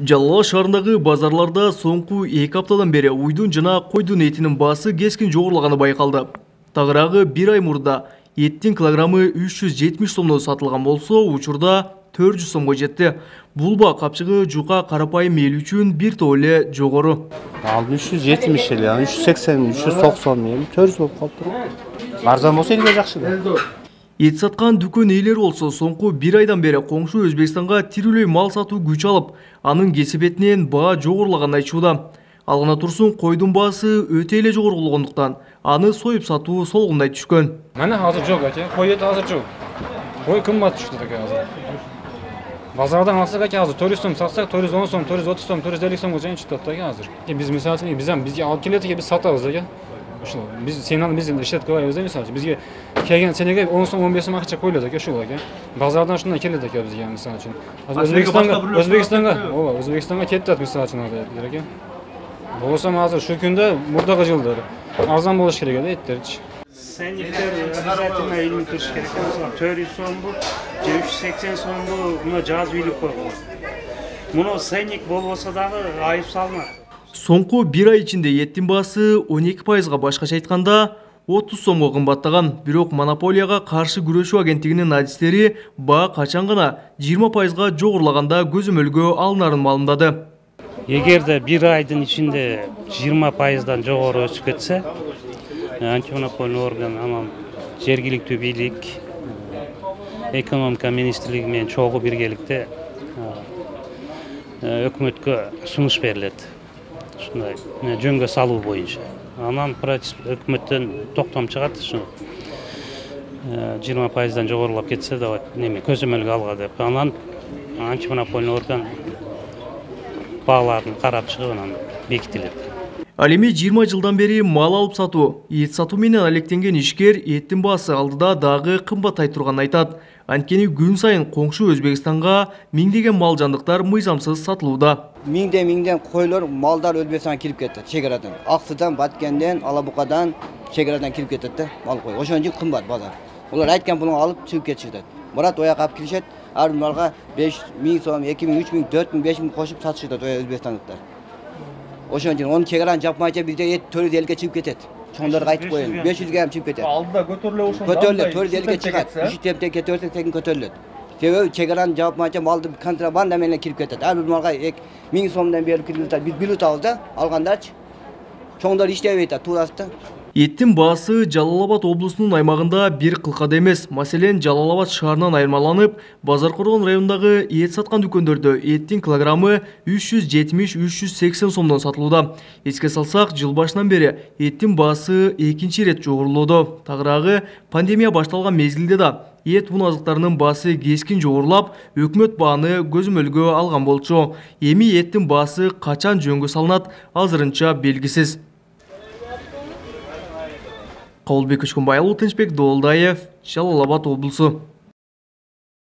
Жалал Абад шаарындагы базарларда соңку 2 аптадан бери уйдун жана койдун этинин баасы кескин жогорлаганы байкалды. Тагыраагы 1 ай мурда еттин килограммы 370 сомдон сатылган болсо, учурда 400 сомго жетти. Бул ба капчыгы жука карапайым эл үчүн бир топ эле жогору. Ал 370 эле, 380, 390 эле 400 болуп калыптыр. Арзан болсо элге жакшы да. Эт саткан дүкөн ээлери болсо соңку 1 айдан бери коңшу Өзбекстанга тирүүлөй мал сатуу күч алып, анын кесибетинен баа жогорлаганын айтууда. Ал гана турсун койдун баасы өтө эле жогору болгондуктан аны союп сатуу солгундай түшкөн. Мана азыр жок экен, кой эти азыр жок. Кой кымбат түштү экен азыр. Базардан алсак экен азыр 400 сом сатсак 410 сом, 430 сом, 450 сомго чейин чыктат экен азыр. Биз мисалы үчүн бизге алып келет экен, биз сатабыз экен. Ушул биз сенен биз иштетип коебуз да мисалы. Бизге келген сенеге 10 сом 15 сом акча коюлат экен ушул экен. Базардан ушундай келет экен бизге мисалы үчүн. Өзбекстанга кетет мисалы үчүн экен. Болсо азыр шу күндө мурдагы жылдары арзан болуш керек эле эттерчи. Сенниктер обязательно илинип туруш керек. Мисалы 400 сомбу, 380 сомбу муну жаз бийлип койгон. Муну сенник болбосо дагы айып салынат. Соңку 1 ай ичинде еттин баасы 12%га башкача айтканда 30 сомго кымбаттаган. Бирок монополияга каршы күрөшүү агенттигинин адистери баа качан гана 20%га жогорлаганда көзөмөлгө алынарын маалымдады. Эгерде 1 айдын ичинде 20%дан жогору өсүп кетсе, антимонополный орган анан жергиликтүү бийлик, экономика министрлиги менен чогуу биргеликте өкмөткө сунуш берилет. Ушундай жөнгө салуу боюнча. Анан өкмөттөн токтом чыгат, ушу 20%дан жогорулап кетсе да неме көзөмөлгө алга деп. Анан антимонополный орган бааларын карап чыгып анан бекитилет. Ал эми 20 жылдан бери мал алып сатуу, эт сатуу менен алектенген ишкер эттин баасы алдыда дагы кымбаттай турганын айтат. Анткени күн сайын коңшу Өзбекстанга миңдеген мал жандыктар мыйзамсыз сатылууда. Миңден койлор малдар Өзбекстанга кирип кетет, чегарадан. Аксыдан, Баткенден, Алабукадан, чегарадан кирип кетет да, мал кой. Ошон үчүн кымбат базар. Улар айткан пулун алып чыгып кетишет. Мурат ояка алып киришет, ар бир малга 5000 сом, 2000, 3000, 4000, 5000 кошуп сатышат өзбекстандыктар. Ошон үчүн оны чегараны жапмайча бизде эт 450 ге чыгып кетет. Чоңдорго айтып коеюн, 500 ге чыгып кетет. Алдыда көтөрүлө ошондо. Көтөрүлөт, 450 ге чыгат. 3 темте кетип тегин көтөрүлөт. Себеби чегараны жапмайча малды контрабанда менен кирип кетет. Ар бир малга 1000 сомдон берип кирип кетет. Биз билет алабыз да, алгандарчы. Чоңдор иштебей атат, туурасты. Еттин баасы Жалал Абад облусунун аймагында бир кылкада эмес. Маселен, Жалал Абад шаарынан айырмаланып, Базар Коргон районундагы эт саткан дүкөндөрдө еттин килограммы 370-380 сомдон сатылууда. Эске салсак, жыл башынан бери еттин баасы экинчи ирет жогорулоодо. Тагыраагы пандемия башталган мезгилде да эт ун азыктарынын баасы кескин жогорулап, өкмөт бааны көзөмөлгө алган болчу. Эми еттин баасы качан жөнгө салынат, азырынча белгисиз. Кабылбек Көчкөнбайұлы, Тынчбек Долдаев, Жалал Абад облысы.